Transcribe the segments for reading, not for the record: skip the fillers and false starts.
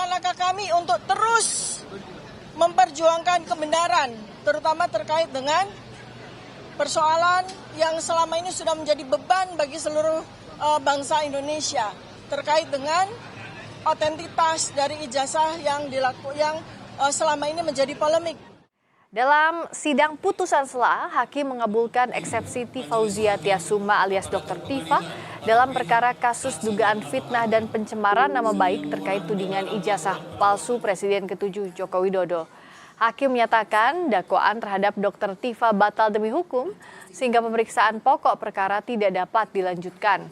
langkah kami untuk terus memperjuangkan kebenaran, terutama terkait dengan persoalan yang selama ini sudah menjadi beban bagi seluruh bangsa Indonesia, terkait dengan otentitas dari ijazah yang selama ini menjadi polemik. Dalam sidang putusan sela, hakim mengabulkan eksepsi Tifauzia Tiasuma alias Dr. Tifa dalam perkara kasus dugaan fitnah dan pencemaran nama baik terkait tudingan ijazah palsu Presiden ke-7 Joko Widodo. Hakim menyatakan dakwaan terhadap Dr. Tifa batal demi hukum sehingga pemeriksaan pokok perkara tidak dapat dilanjutkan.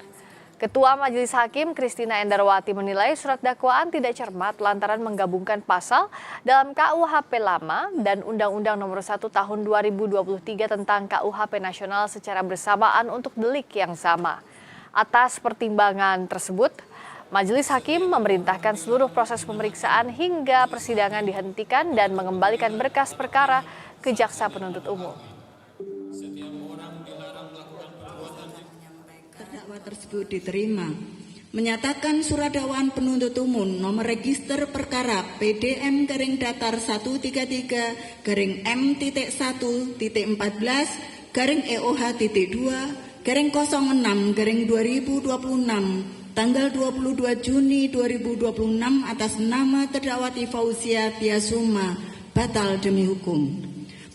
Ketua Majelis Hakim Kristina Endarwati menilai surat dakwaan tidak cermat lantaran menggabungkan pasal dalam KUHP lama dan Undang-Undang Nomor 1 Tahun 2023 tentang KUHP nasional secara bersamaan untuk delik yang sama. Atas pertimbangan tersebut, Majelis Hakim memerintahkan seluruh proses pemeriksaan hingga persidangan dihentikan dan mengembalikan berkas perkara ke Jaksa Penuntut Umum. Terdakwa tersebut diterima. Menyatakan surat dakwaan penuntut umum nomor register perkara PDM-133-M-1-EOH-2-06-2026 tanggal 22 Juni 2026 atas nama terdakwa Tifauzia Tiasuma batal demi hukum.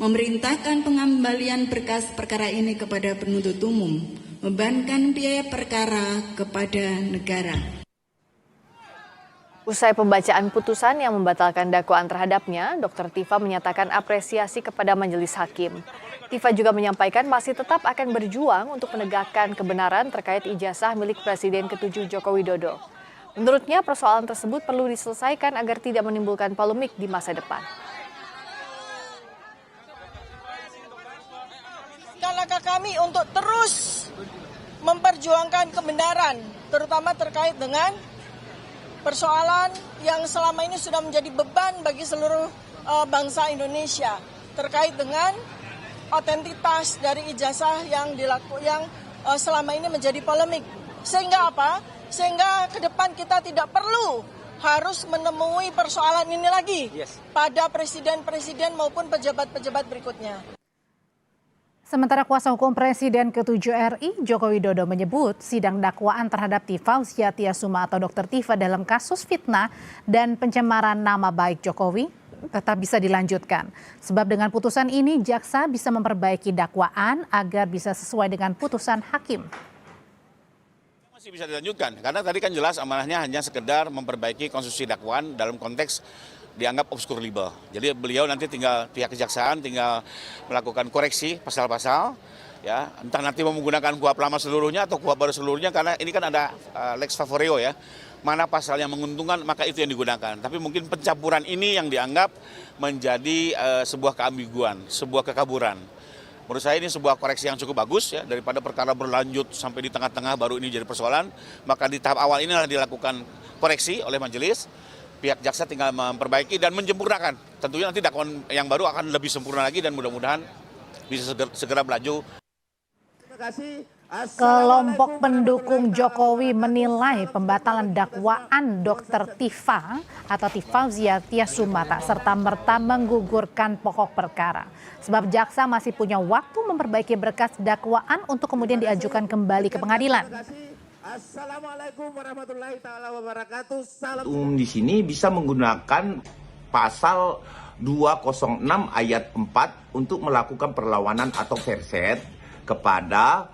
Memerintahkan pengembalian berkas perkara ini kepada penuntut umum, membebankan biaya perkara kepada negara. Usai pembacaan putusan yang membatalkan dakwaan terhadapnya, Dr. Tifa menyatakan apresiasi kepada majelis hakim. Tifa juga menyampaikan masih tetap akan berjuang untuk menegakkan kebenaran terkait ijazah milik Presiden ke-7 Joko Widodo. Menurutnya persoalan tersebut perlu diselesaikan agar tidak menimbulkan polemik di masa depan. Langkah kami untuk terus memperjuangkan kebenaran, terutama terkait dengan persoalan yang selama ini sudah menjadi beban bagi seluruh bangsa Indonesia, terkait dengan otentitas dari ijazah yang selama ini menjadi polemik. Sehingga apa? Sehingga ke depan kita tidak perlu harus menemui persoalan ini lagi pada presiden-presiden maupun pejabat-pejabat berikutnya. Sementara kuasa hukum Presiden ke-7 RI, Joko Widodo menyebut sidang dakwaan terhadap Tifauzia Tiasuma atau Dr. Tifa dalam kasus fitnah dan pencemaran nama baik Jokowi tetap bisa dilanjutkan. Sebab dengan putusan ini, jaksa bisa memperbaiki dakwaan agar bisa sesuai dengan putusan hakim. Masih bisa dilanjutkan, karena tadi kan jelas amanahnya hanya sekedar memperbaiki konstruksi dakwaan dalam konteks dianggap obskur libel. Jadi beliau nanti tinggal pihak kejaksaan tinggal melakukan koreksi pasal-pasal, ya entah nanti mau menggunakan KUHP lama seluruhnya atau KUHP baru seluruhnya, karena ini kan ada lex favoreo ya, mana pasal yang menguntungkan maka itu yang digunakan. Tapi mungkin pencampuran ini yang dianggap menjadi sebuah keambiguan, sebuah kekaburan. Menurut saya ini sebuah koreksi yang cukup bagus ya, daripada perkara berlanjut sampai di tengah-tengah baru ini jadi persoalan, maka di tahap awal inilah dilakukan koreksi oleh majelis. Pihak jaksa tinggal memperbaiki dan menyempurnakan. Tentunya nanti dakwaan yang baru akan lebih sempurna lagi dan mudah-mudahan bisa segera melaju. Kelompok pendukung Jokowi menilai pembatalan dakwaan Dr. Tifa atau Tifauzia Tiasuma tak serta-merta menggugurkan pokok perkara. Sebab jaksa masih punya waktu memperbaiki berkas dakwaan untuk kemudian diajukan kembali ke pengadilan. Assalamualaikum warahmatullahi taala wabarakatuh. Di sini bisa menggunakan pasal 206 ayat 4 untuk melakukan perlawanan atau verset kepada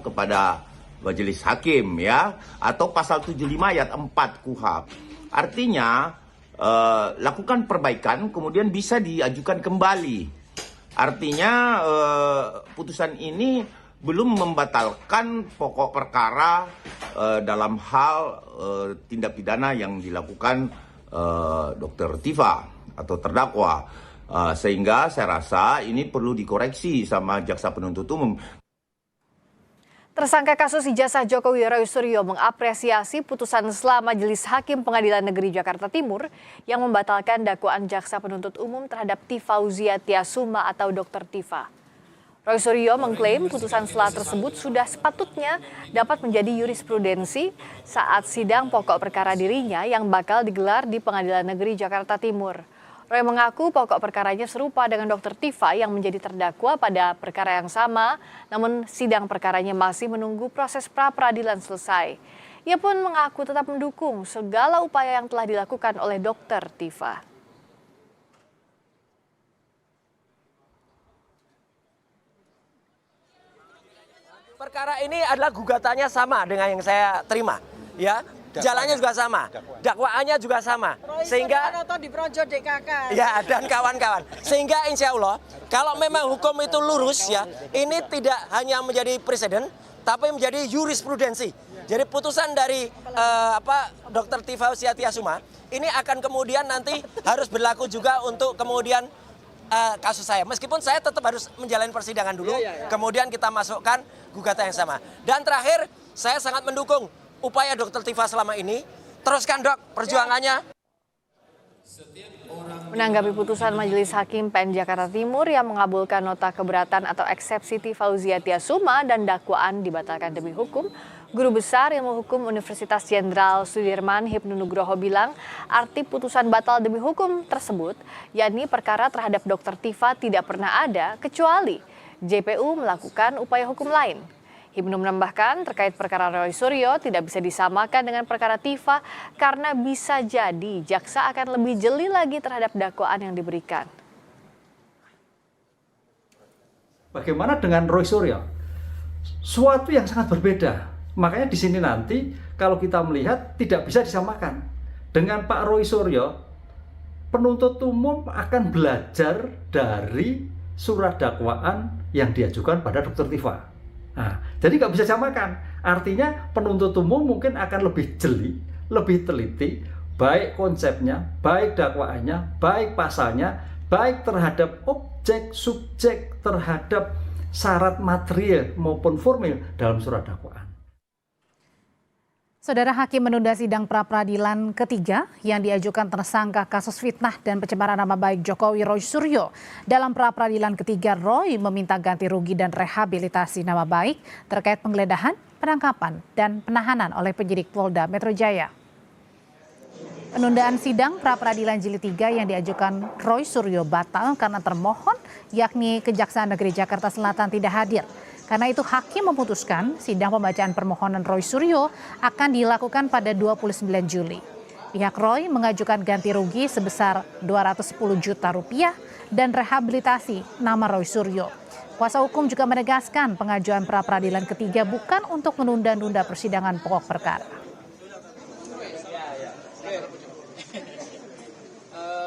kepada majelis hakim ya, atau pasal 75 ayat 4 KUHP. Artinya lakukan perbaikan kemudian bisa diajukan kembali. Artinya putusan ini belum membatalkan pokok perkara dalam hal tindak pidana yang dilakukan Dr. Tifa atau terdakwa. Sehingga saya rasa ini perlu dikoreksi sama jaksa penuntut umum. Tersangka kasus ijazah Jokowi Roy Suryo mengapresiasi putusan sela Majelis Hakim Pengadilan Negeri Jakarta Timur yang membatalkan dakwaan jaksa penuntut umum terhadap Tifauzia Tiasuma atau Dr. Tifa. Roy Suryo mengklaim putusan sela tersebut sudah sepatutnya dapat menjadi jurisprudensi saat sidang pokok perkara dirinya yang bakal digelar di Pengadilan Negeri Jakarta Timur. Roy mengaku pokok perkaranya serupa dengan Dr. Tifa yang menjadi terdakwa pada perkara yang sama, namun sidang perkaranya masih menunggu proses pra-peradilan selesai. Ia pun mengaku tetap mendukung segala upaya yang telah dilakukan oleh Dr. Tifa. Perkara ini adalah gugatannya sama dengan yang saya terima, ya. Jalannya juga sama, dakwaannya juga sama, sehingga di Projo DKK. ya dan kawan-kawan. Sehingga insya Allah kalau memang hukum itu lurus ya, ini tidak hanya menjadi presiden, tapi menjadi jurisprudensi. Jadi putusan dari Dr. Tifa Tiasuma ini akan kemudian nanti harus berlaku juga untuk kemudian kasus saya. Meskipun saya tetap harus menjalani persidangan dulu, kemudian kita masukkan gugatan yang sama. Dan terakhir, saya sangat mendukung upaya Dr. Tifa selama ini. Teruskan dok perjuangannya. Menanggapi putusan Majelis Hakim PN Jakarta Timur yang mengabulkan nota keberatan atau eksepsi Tifauzia Tiasuma dan dakwaan dibatalkan demi hukum, Guru Besar Ilmu Hukum Universitas Jenderal Sudirman Hipnu Nugroho bilang arti putusan batal demi hukum tersebut, yakni perkara terhadap Dr. Tifa tidak pernah ada kecuali JPU melakukan upaya hukum lain. Hipnu menambahkan terkait perkara Roy Suryo tidak bisa disamakan dengan perkara Tifa karena bisa jadi jaksa akan lebih jeli lagi terhadap dakwaan yang diberikan. Bagaimana dengan Roy Suryo? Suatu yang sangat berbeda. Makanya di sini nanti kalau kita melihat tidak bisa disamakan. Dengan Pak Roy Suryo, penuntut umum akan belajar dari surat dakwaan yang diajukan pada Dr. Tifa. Nah, jadi nggak bisa samakan. Artinya penuntut umum mungkin akan lebih jeli, lebih teliti, baik konsepnya, baik dakwaannya, baik pasalnya, baik terhadap objek, subjek, terhadap syarat material maupun formil dalam surat dakwaan. Saudara Hakim menunda sidang pra-peradilan ketiga yang diajukan tersangka kasus fitnah dan pencemaran nama baik Jokowi Roy Suryo. Dalam pra-peradilan ketiga, Roy meminta ganti rugi dan rehabilitasi nama baik terkait penggeledahan, penangkapan, dan penahanan oleh penyidik Polda Metro Jaya. Penundaan sidang pra-peradilan jilid 3 yang diajukan Roy Suryo batal karena termohon yakni Kejaksaan Negeri Jakarta Selatan tidak hadir. Karena itu Hakim memutuskan sidang pembacaan permohonan Roy Suryo akan dilakukan pada 29 Juli. Pihak Roy mengajukan ganti rugi sebesar Rp210 juta dan rehabilitasi nama Roy Suryo. Kuasa hukum juga menegaskan pengajuan pra-peradilan ketiga bukan untuk menunda-nunda persidangan pokok perkara.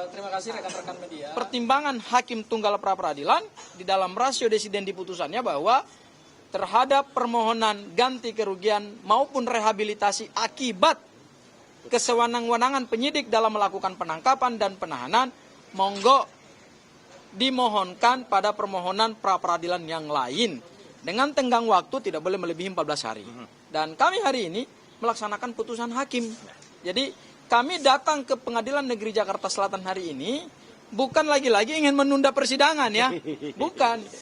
Terima kasih rekan-rekan media. Pertimbangan Hakim Tunggal pra-peradilan di dalam rasio desidendi putusannya bahwa terhadap permohonan ganti kerugian maupun rehabilitasi akibat kesewenang-wenangan penyidik dalam melakukan penangkapan dan penahanan, monggo dimohonkan pada permohonan pra-peradilan yang lain dengan tenggang waktu tidak boleh melebihi 14 hari. Dan kami hari ini melaksanakan putusan hakim. Jadi kami datang ke Pengadilan Negeri Jakarta Selatan hari ini bukan lagi-lagi ingin menunda persidangan ya. Bukan.